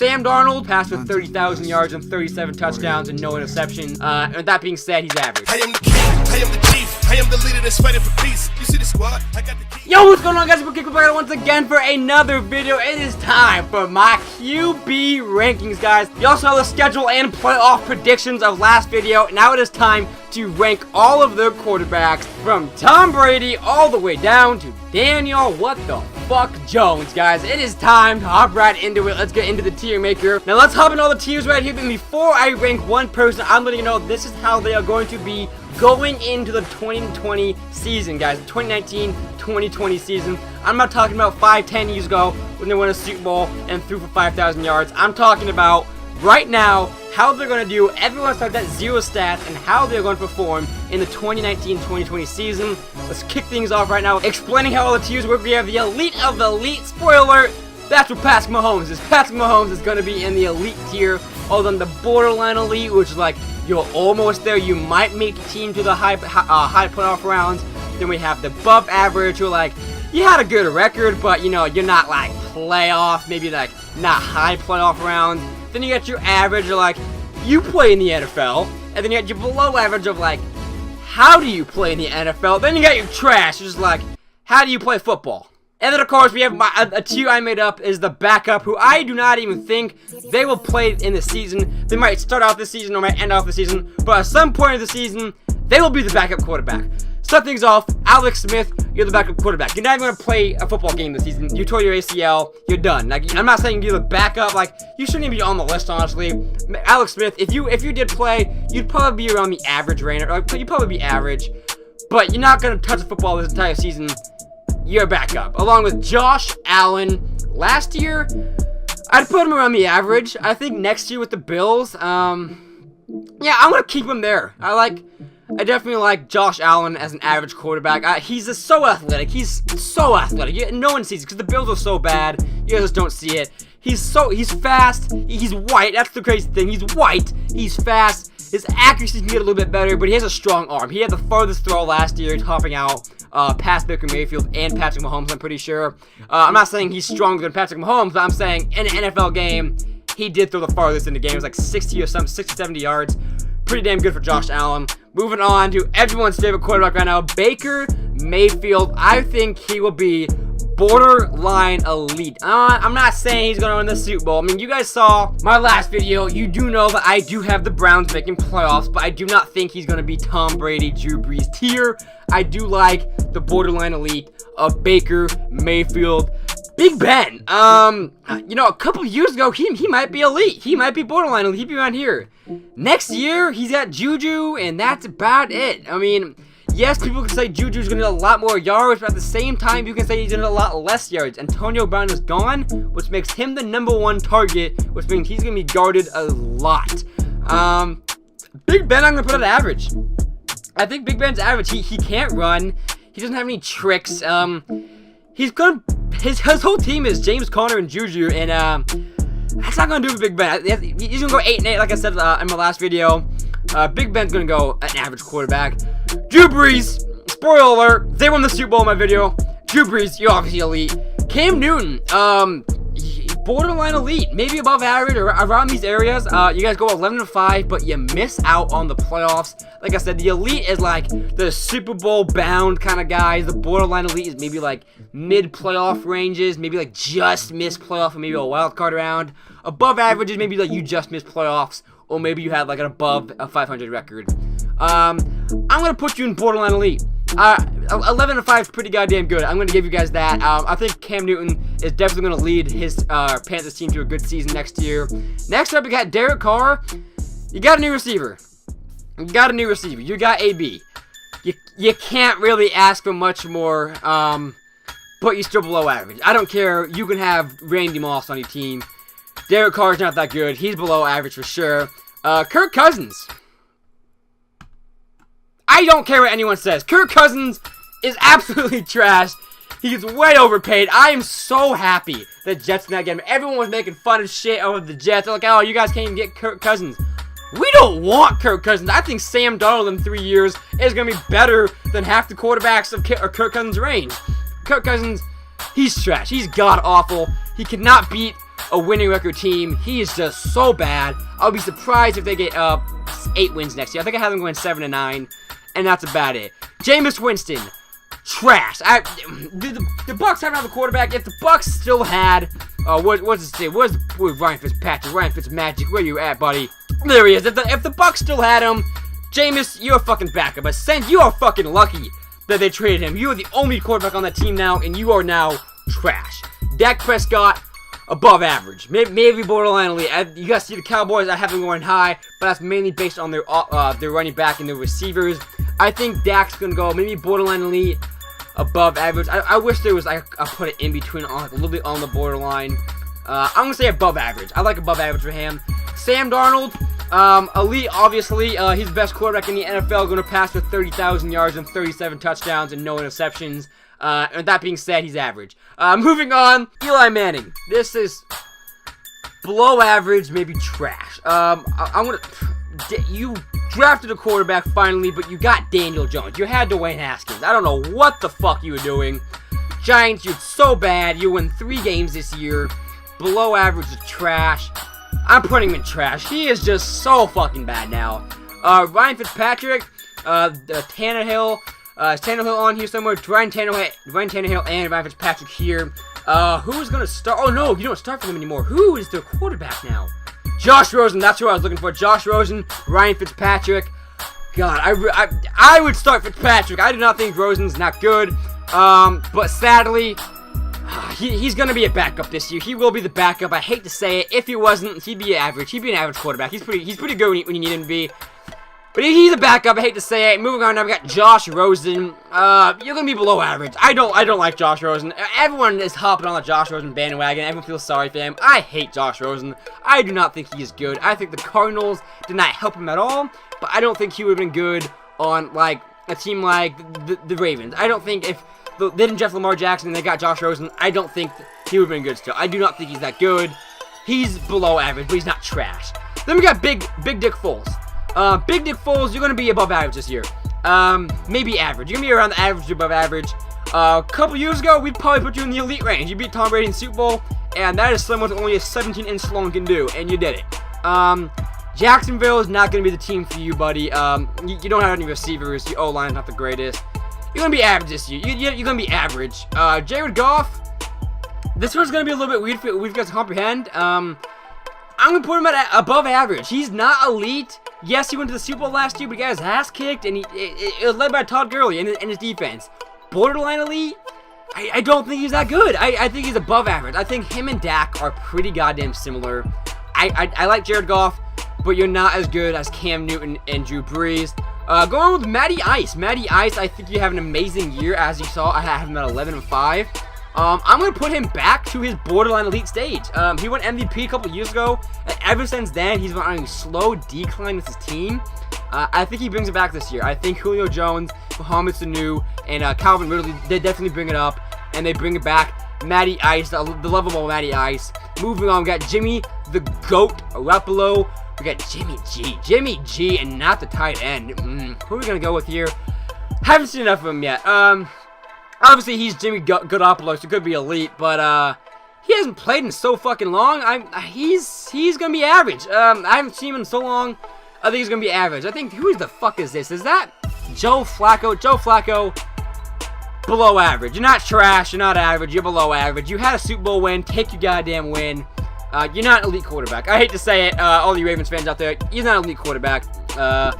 Sam Darnold passed for 30,000 yards and 37 touchdowns and no interception. And that being said, he's average. I am the king, I am the chief, I am the leader that's fighting for peace. You see the squad? I got the key. Yo, what's going on, guys? We're kicking back once again for another video. It is time for my QB rankings, guys. You also saw the schedule and playoff predictions of last video. Now it is time to rank all of their quarterbacks from Tom Brady all the way down to Daniel what the fuck Jones, guys. It is time to hop right into it. Let's get into the tier maker. Now let's hop in all the tiers right here. But before I rank one person, I'm letting you know this is how they are going to be going into the 2020 season, guys. The 2019-2020 season. I'm not talking about 5-10 years ago when they won a Super Bowl and threw for 5,000 yards. I'm talking about right now, how they're going to do, everyone started at zero stats, and how they're going to perform in the 2019-2020 season. Let's kick things off right now, explaining how all the tiers work. We have the elite of the elite. Spoiler alert, that's where Patrick Mahomes is. Patrick Mahomes is going to be in the elite tier, other than the borderline elite, which is like, you're almost there. You might make the team to the high playoff rounds. Then we have the above average, who like, you had a good record, but you know, you're not like playoff, maybe like not high playoff rounds. Then you got your average, or like, you play in the NFL. And then you got your below average of like, how do you play in the NFL? Then you got your trash, which is like, how do you play football? And then of course we have a tier I made up is the backup, who I do not even think they will play in the season. They might start off the season or might end off the season, but at some point of the season, they will be the backup quarterback. Start things off, Alex Smith, you're the backup quarterback. You're not even going to play a football game this season. You tore your ACL, you're done. Like, I'm not saying you're the backup, like, you shouldn't even be on the list, honestly. Alex Smith, if you did play, you'd probably be around the average range, or you'd probably be average, but you're not going to touch the football this entire season. You're a backup. Along with Josh Allen, last year, I'd put him around the average. I think next year with the Bills, yeah, I'm going to keep him there. I definitely like Josh Allen as an average quarterback. He's just so athletic. He's so athletic. No one sees it because the Bills are so bad. You guys just don't see it. He's fast. He's white. That's the crazy thing. He's white. He's fast. His accuracy can get a little bit better, but he has a strong arm. He had the farthest throw last year, topping out past Baker Mayfield and Patrick Mahomes, I'm pretty sure. I'm not saying he's stronger than Patrick Mahomes, but I'm saying in an NFL game, he did throw the farthest in the game. It was like 60 or something, 60, 70 yards. Pretty damn good for Josh Allen. Moving on to everyone's favorite quarterback right now, Baker Mayfield. I think he will be borderline elite. I'm not saying he's going to win the Super Bowl. I mean, you guys saw my last video. You do know that I do have the Browns making playoffs, but I do not think he's going to be Tom Brady, Drew Brees tier. I do like the borderline elite of Baker Mayfield. Big Ben, you know, a couple years ago, he might be elite. He might be borderline elite. He'd be around here. Next year, he's got Juju, and that's about it. I mean, yes, people can say Juju's going to get a lot more yards, but at the same time, you can say he's going to get a lot less yards. Antonio Brown is gone, which makes him the #1 target, which means he's going to be guarded a lot. Big Ben, I'm going to put at average. I think Big Ben's average. He can't run. He doesn't have any tricks. He's gonna. His whole team is James Conner and Juju, and that's not gonna do for Big Ben. He's gonna go 8-8, like I said in my last video. Big Ben's gonna go an average quarterback. Drew Brees, spoiler alert, they won the Super Bowl in my video. Drew Brees, you're obviously elite. Cam Newton, borderline elite, maybe above average or around these areas. You guys go 11-5, but you miss out on the playoffs. Like I said, the elite is like the Super Bowl bound kind of guys. The borderline elite is maybe like mid playoff ranges, maybe like just miss playoff, or maybe a wild card round. Above average is maybe like you just missed playoffs, or maybe you had like an above a 500 record. I'm gonna put you in borderline elite. 11-5 is pretty goddamn good. I'm going to give you guys that. I think Cam Newton is definitely going to lead his Panthers team to a good season next year. Next up, we got Derek Carr. You got a new receiver. You got AB. You can't really ask for much more, but you're still below average. I don't care. You can have Randy Moss on your team. Derek Carr's not that good. He's below average for sure. Kirk Cousins. I don't care what anyone says. Kirk Cousins is absolutely trash. He gets way overpaid. I am so happy that Jets not get him. Everyone was making fun of shit over the Jets. They're like, oh, you guys can't even get Kirk Cousins. We don't want Kirk Cousins. I think Sam Darnold in 3 years is going to be better than half the quarterbacks of Kirk Cousins' range. Kirk Cousins, he's trash. He's god-awful. He cannot beat a winning record team. He is just so bad. I'll be surprised if they get 8 wins next year. I think I have them going 7-9, and that's about it. Jameis Winston, trash. The Bucks haven't have a quarterback. If the Bucks still had, what's it say? Where's Ryan Fitzpatrick? Ryan Fitzmagic, where you at, buddy? There he is. If the Bucks still had him, Jameis, you're a fucking backup. But since you are fucking lucky that they traded him, you are the only quarterback on that team now, and you are now trash. Dak Prescott, above average, maybe borderline elite. You guys see the Cowboys, I have them going high, but that's mainly based on their running back and their receivers. I think Dak's gonna go maybe borderline elite, above average. I wish there was I put it in between, a little bit on the borderline. I'm gonna say above average. I like above average for him. Sam Darnold, elite, obviously. He's the best quarterback in the NFL, going to pass for 30,000 yards and 37 touchdowns and no interceptions. And that being said, he's average. Moving on, Eli Manning. This is below average, maybe trash. You drafted a quarterback finally, but you got Daniel Jones. You had Dwayne Haskins. I don't know what the fuck you were doing. Giants, you're so bad. You win 3 games this year. Below average is trash. I'm putting him in trash. He is just so fucking bad now. Ryan Fitzpatrick, Tannehill. Is Tannehill on here somewhere? Ryan Tannehill and Ryan Fitzpatrick here. Who's gonna start? Oh no, you don't start for them anymore. Who is their quarterback now? Josh Rosen. That's who I was looking for. Josh Rosen, Ryan Fitzpatrick. God, I would start Fitzpatrick. I do not think Rosen's not good. But sadly, he's gonna be a backup this year. He will be the backup. I hate to say it. If he wasn't, he'd be average. He'd be an average quarterback. He's pretty good when you need him to be. But he's a backup. I hate to say it. Moving on, now we got Josh Rosen. You're gonna be below average. I don't like Josh Rosen. Everyone is hopping on the Josh Rosen bandwagon. Everyone feels sorry for him. I hate Josh Rosen. I do not think he is good. I think the Cardinals did not help him at all. But I don't think he would have been good on like a team like the Ravens. I don't think if they didn't draft Lamar Jackson and they got Josh Rosen, I don't think he would have been good still. I do not think he's that good. He's below average, but he's not trash. Then we got Big Dick Foles. Big Dick Foles, you're going to be above average this year. Maybe average. You're going to be around the average to above average. A couple years ago, we'd probably put you in the elite range. You beat Tom Brady in the Super Bowl, and that is someone only a 17-inch long can do, and you did it. Jacksonville is not going to be the team for you, buddy. You don't have any receivers. Your O-line's not the greatest. You're going to be average this year. You're going to be average. Jared Goff, this one's going to be a little bit weird for you guys to comprehend. I'm going to put him at above average. He's not elite. Yes, he went to the Super Bowl last year, but he got his ass kicked, and it was led by Todd Gurley and his defense. Borderline elite? I don't think he's that good. I think he's above average. I think him and Dak are pretty goddamn similar. I like Jared Goff, but you're not as good as Cam Newton and Drew Brees. Going with Matty Ice. Matty Ice, I think you have an amazing year. As you saw, I have him at 11-5. I'm going to put him back to his borderline elite stage. He won MVP a couple years ago, and ever since then, he's been on a slow decline with his team. I think he brings it back this year. I think Julio Jones, Mohamed Sanu, and Calvin Ridley, they definitely bring it up, and they bring it back. Matty Ice, the lovable Matty Ice. Moving on, we got Jimmy the Goat Garoppolo. We got Jimmy G, and not the tight end. Who are we going to go with here? Haven't seen enough of him yet. Obviously, he's Jimmy Garoppolo, so could be elite, but he hasn't played in so fucking long. He's gonna be average. I haven't seen him in so long. I think he's gonna be average. I think who the fuck is this? Is that Joe Flacco? Joe Flacco, below average. You're not trash. You're not average. You're below average. You had a Super Bowl win. Take your goddamn win. You're not an elite quarterback. I hate to say it, all you Ravens fans out there. He's not an elite quarterback. Well,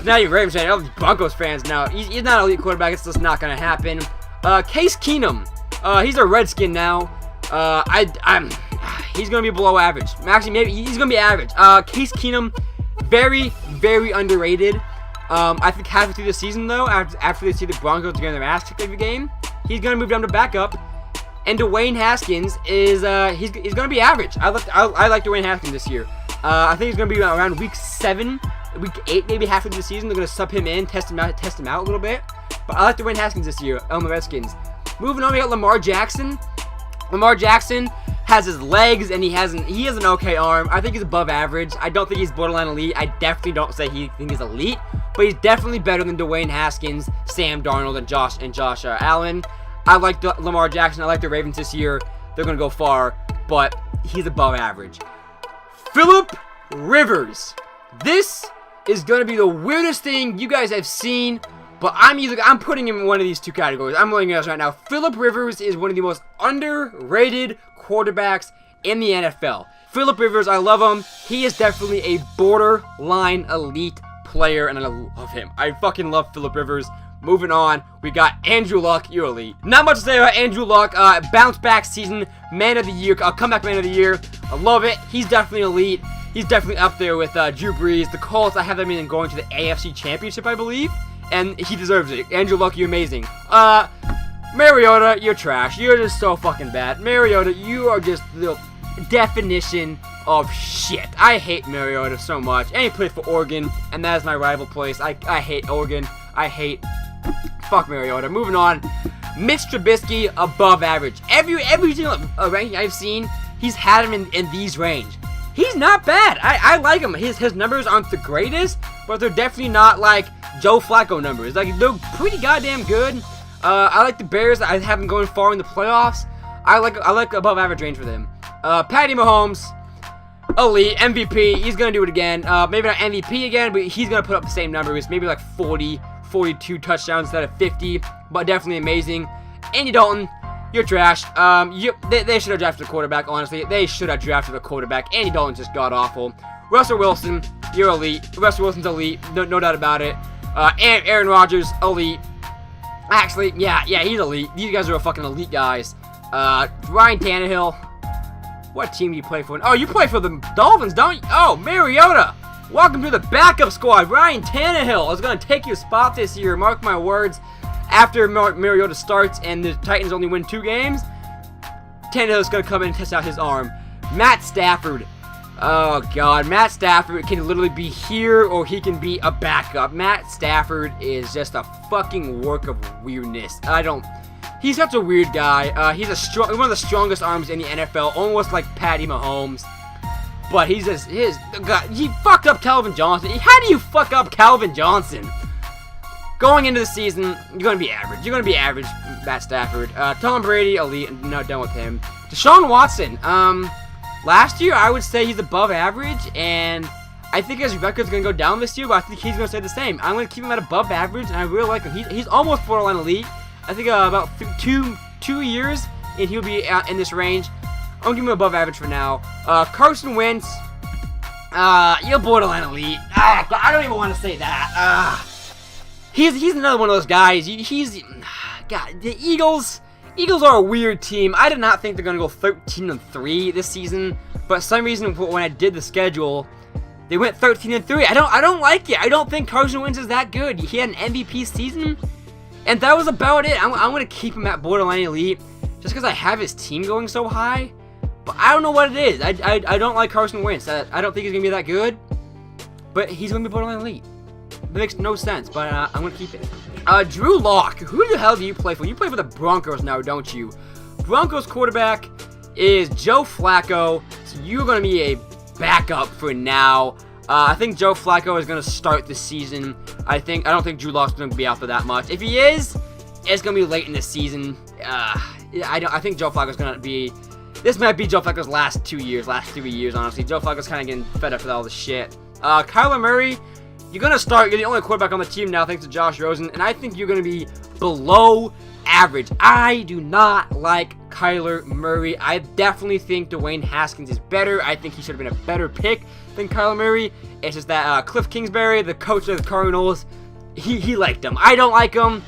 now you're Ravens fans. All these Broncos fans now. He's not an elite quarterback. It's just not gonna happen. Case Keenum, he's a Redskin now. He's gonna be below average. Actually, maybe he's gonna be average. Case Keenum, very, very underrated. I think halfway through the season though, after they see the Broncos getting their ass kicked every game, he's gonna move down to backup. And Dwayne Haskins is he's gonna be average. I like Dwayne Haskins this year. I think he's gonna be around week 7, week 8, maybe halfway through the season. They're gonna sub him in, test him out a little bit. But I like Dwayne Haskins this year on the Redskins. Moving on, we got Lamar Jackson. Lamar Jackson has his legs, and he has an okay arm. I think he's above average. I don't think he's borderline elite. I definitely don't say he think he's elite, but he's definitely better than Dwayne Haskins, Sam Darnold, and Josh Allen. I like Lamar Jackson. I like the Ravens this year. They're gonna go far, but he's above average. Philip Rivers. This is going to be the weirdest thing you guys have seen, but I'm putting him in one of these two categories. I'm letting you guys right now. Philip Rivers is one of the most underrated quarterbacks in the NFL. Philip Rivers, I love him. He is definitely a borderline elite player, and I love him. I fucking love Philip Rivers. Moving on, we got Andrew Luck. You're elite. Not much to say about Andrew Luck. Bounce back season, man of the year, comeback man of the year. I love it. He's definitely elite. He's definitely up there with Drew Brees. The Colts, I have them in going to the AFC Championship, I believe, and he deserves it. Andrew Luck, you're amazing. Mariota, you're trash. You're just so fucking bad. Mariota, you are just the definition of shit. I hate Mariota so much. And he plays for Oregon, and that is my rival place. I hate Oregon. Fuck Mariota. Moving on. Mitch Trubisky, above average. Every single ranking I've seen, he's had him in these range. He's not bad. I like him. His numbers aren't the greatest, but they're definitely not like Joe Flacco numbers. Like, they're pretty goddamn good. I like the Bears. I have them going far in the playoffs. I like above average range for them. Patty Mahomes, elite, MVP. He's gonna do it again. Maybe not MVP again, but he's gonna put up the same numbers. Maybe like 40, 42 touchdowns instead of 50, but definitely amazing. Andy Dalton, you're trash. They should have drafted a quarterback, honestly. They should have drafted a quarterback. Andy Dalton just got awful. Russell Wilson, you're elite. Russell Wilson's elite, no doubt about it. Aaron Rodgers, elite. Actually, yeah, he's elite. These guys are fucking elite guys. Ryan Tannehill, what team do you play for? Oh, you play for the Dolphins, don't you? Oh, Mariota, welcome to the backup squad. Ryan Tannehill is going to take your spot this year. Mark my words. After Mariota starts and the Titans only win 2 games, Tannehill is going to come in and test out his arm. Matt Stafford. Oh, God. Matt Stafford can literally be here or he can be a backup. Matt Stafford is just a fucking work of weirdness. He's such a weird guy. He's one of the strongest arms in the NFL, almost like Patty Mahomes. But he fucked up Calvin Johnson. How do you fuck up Calvin Johnson? Going into the season, you're going to be average. You're going to be average, Matt Stafford. Tom Brady, elite, not done with him. Deshaun Watson, last year I would say he's above average, and I think his record's going to go down this year, but I think he's going to stay the same. I'm going to keep him at above average, and I really like him. He's almost borderline elite. I think about 2 years, and he'll be in this range. I'm giving him above average for now. Carson Wentz, you're borderline elite. I don't even want to say that. He's another one of those guys. God, the Eagles are a weird team. I did not think they're gonna go 13-3 this season, but for some reason when I did the schedule, they went 13-3. I don't like it. I don't think Carson Wentz is that good. He had an MVP season, and that was about it. I'm gonna keep him at borderline elite just because I have his team going so high. But I don't know what it is. I don't like Carson Wentz. I don't think he's gonna be that good, but he's gonna be borderline elite. That makes no sense, but I'm going to keep it. Drew Lock. Who the hell do you play for? You play for the Broncos now, don't you? Broncos quarterback is Joe Flacco, so you're going to be a backup for now. I think Joe Flacco is going to start the season. I don't think Drew Lock's going to be out for that much. If he is, it's going to be late in the season. I think Joe Flacco's going to be... This might be Joe Flacco's last 3 years, honestly. Joe Flacco's kind of getting fed up with all this shit. Kyler Murray... You're going to start. You're the only quarterback on the team now thanks to Josh Rosen, and I think you're going to be below average. I do not like Kyler Murray. I definitely think Dwayne Haskins is better. I think he should have been a better pick than Kyler Murray. It's just that Cliff Kingsbury, the coach of the Cardinals, he liked him. I don't like him.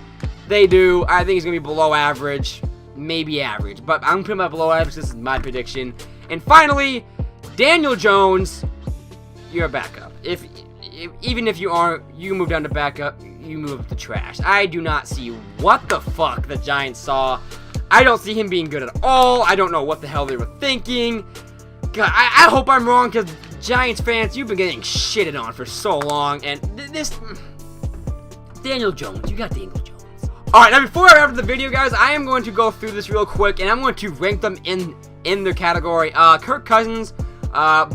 They do. I think he's going to be below average. Maybe average. But I'm putting him at below average. This is my prediction. And finally, Daniel Jones, you're a backup. Even if you aren't, you move down to backup, you move up to trash. I do not see what the fuck the Giants saw. I don't see him being good at all. I don't know what the hell they were thinking. God, I hope I'm wrong, because Giants fans, you've been getting shitted on for so long, and this... Daniel Jones, you got Daniel Jones. Alright, now before I wrap up the video, guys, I am going to go through this real quick, and I'm going to rank them in their category. Kirk Cousins...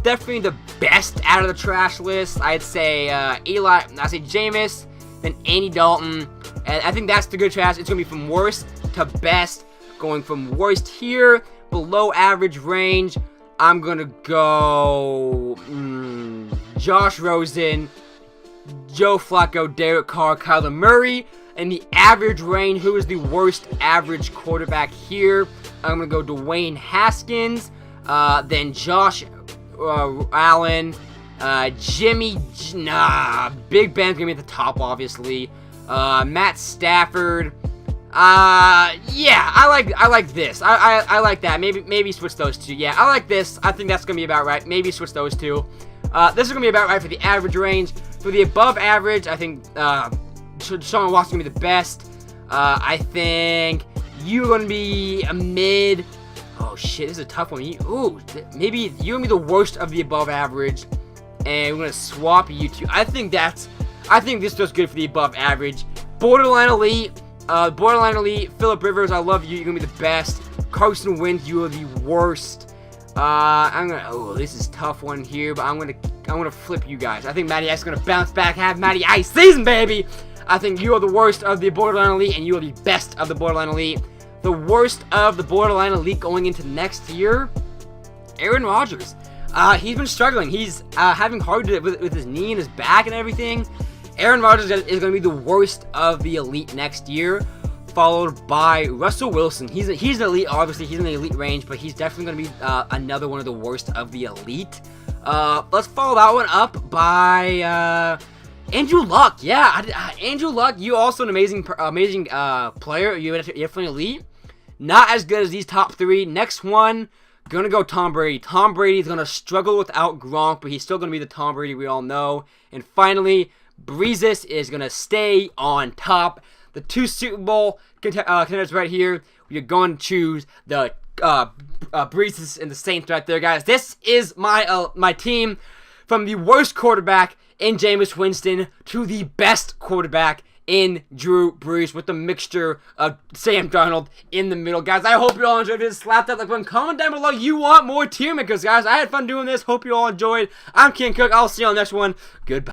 definitely the best out of the trash list. I'd say Jameis, then Andy Dalton, and I think that's the good trash. It's going to be from worst to best, going from worst here, below average range, I'm gonna go Josh Rosen, Joe Flacco, Derek Carr, Kyler Murray. In the average range, who is the worst average quarterback here? I'm gonna go Dwayne Haskins, then Josh Allen, Big Ben's gonna be at the top, obviously. Matt Stafford. Yeah, I like this. I like that. Maybe switch those two. Yeah, I like this. I think that's gonna be about right. Maybe switch those two. This is gonna be about right for the average range. For the above average, I think Deshaun Watson's gonna be the best. I think you're gonna be a mid. Oh shit, this is a tough one. Maybe you're gonna be the worst of the above average, and we're gonna swap you two. I think this does good for the above average. Borderline elite. Phillip Rivers, I love you. You're gonna be the best. Carson Wentz, you are the worst. This is a tough one here, but I'm gonna flip you guys. I think Matty Ice is gonna bounce back, have Matty Ice season, baby. I think you are the worst of the borderline elite, and you are the best of the borderline elite. The worst of the borderline elite going into next year, Aaron Rodgers. He's been struggling. He's having hard with his knee and his back and everything. Aaron Rodgers is going to be the worst of the elite next year, followed by Russell Wilson. He's an elite, obviously. He's in the elite range, but he's definitely going to be another one of the worst of the elite. Let's follow that one up by Andrew Luck. Yeah, Andrew Luck, you also an amazing player. You're definitely elite. Not as good as these top three. Next one, gonna go Tom Brady. Tom Brady's gonna struggle without Gronk, but he's still gonna be the Tom Brady we all know. And finally, Breezes is gonna stay on top. The two Super Bowl contenders right here. We're going to choose the Breezes and the Saints right there, guys. This is my team, from the worst quarterback in Jameis Winston to the best quarterback in Drew Brees, with the mixture of Sam Darnold in the middle. Guys, I hope you all enjoyed this. Slap that like button. Comment down below you want more tier makers, guys. I had fun doing this. Hope you all enjoyed. I'm King Cook. I'll see you on the next one. Goodbye.